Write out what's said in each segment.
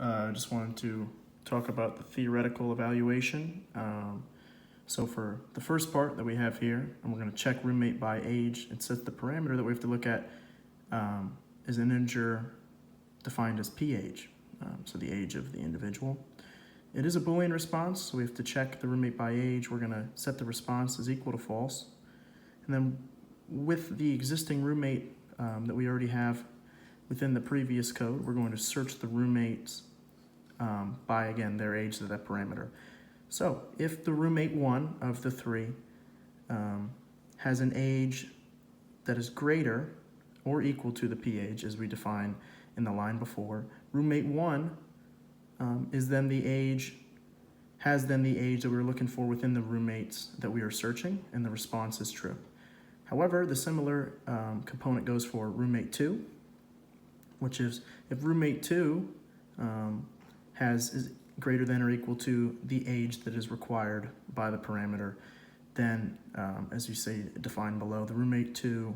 I just wanted to talk about the theoretical evaluation. So for the first part that we have here, and we're going to check roommate by age, it says the parameter that we have to look at is an integer defined as pH, so the age of the individual. It is a Boolean response, so we have to check the roommate by age. We're going to set the response as equal to false. And then with the existing roommate that we already have within the previous code, we're going to search the roommates by, again, their age to that parameter. So if the roommate 1 of the 3 has an age that is greater or equal to the p-age as we defined in the line before, roommate 1 has then the age that we were looking for within the roommates that we are searching, and the response is true. However, the similar component goes for roommate 2, which is if roommate 2 is greater than or equal to the age that is required by the parameter, then, as you say, defined below, the roommate 2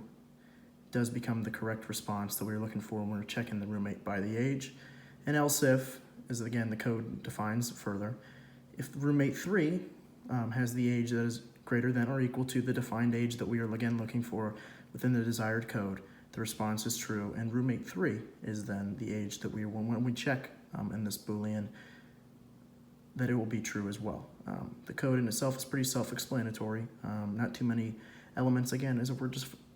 does become the correct response that we were looking for when we're checking the roommate by the age. And else if, as again the code defines further, if roommate 3 has the age that is greater than or equal to the defined age that we are again looking for within the desired code, the response is true, and roommate 3 is then the age that when we check in this Boolean, that it will be true as well. The code in itself is pretty self-explanatory, not too many elements. Again,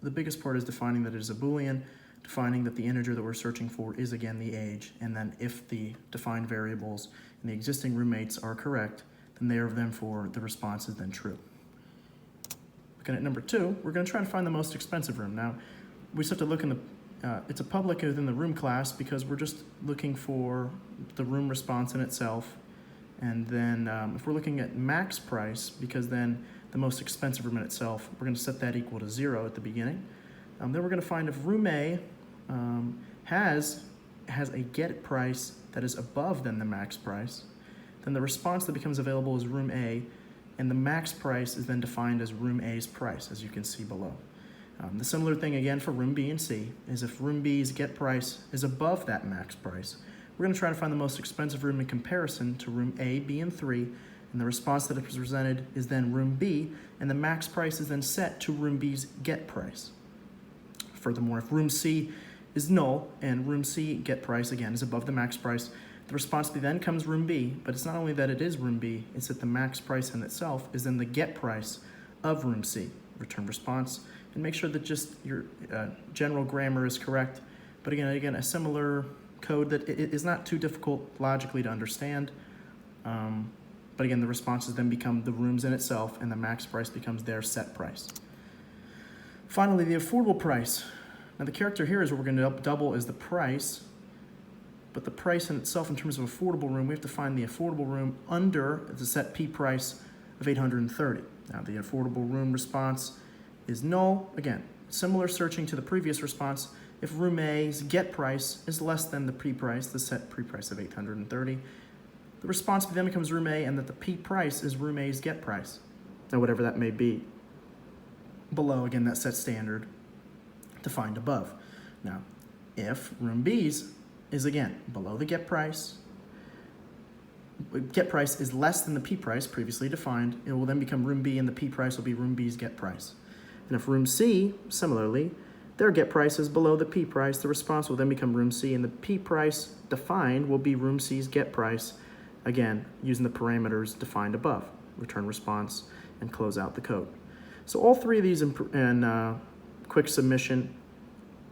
the biggest part is defining that it is a Boolean, defining that the integer that we're searching for is again the age, and then if the defined variables in the existing roommates are correct, then therefore the response is then true. Looking at number 2, we're going to try to find the most expensive room. Now, we just have to look in the, it's a public within the room class because we're just looking for the room response in itself. And then if we're looking at max price, because then the most expensive room in itself, we're going to set that equal to 0 at the beginning. Then we're going to find if room A has a get price that is above than the max price, then the response that becomes available is room A, and the max price is then defined as room A's price, as you can see below. The similar thing again for room B and C is if room B's get price is above that max price, we're going to try to find the most expensive room in comparison to room A, B, and 3, and the response that is presented is then room B, and the max price is then set to room B's get price. Furthermore, if room C is null and room C get price again is above the max price, the response then comes room B, but it's not only that it is room B, it's that the max price in itself is then the get price of room C. Return response, and make sure that just your general grammar is correct. But again, a similar code that it is not too difficult logically to understand. But again, the responses then become the rooms in itself, and the max price becomes their set price. Finally, the affordable price. Now the character here is what we're going to double is the price, but the price in itself in terms of affordable room, we have to find the affordable room under the set P price of 830. Now the affordable room response is null. Again, similar searching to the previous response. If room A's get price is less than the P price, the set P price of 830, the response then becomes room A, and that the P price is room A's get price. Now whatever that may be. Below, again, that set standard defined above. Now, if room B's is again below the get price is less than the P price previously defined, it will then become room B, and the P price will be room B's get price. And if room C, similarly, their get price is below the P price, the response will then become room C, and the P price defined will be room C's get price, again, using the parameters defined above. Return response and close out the code. So all three of these in quick submission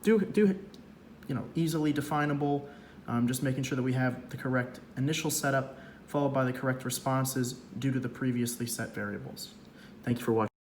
do easily definable, just making sure that we have the correct initial setup followed by the correct responses due to the previously set variables. Thank you for watching.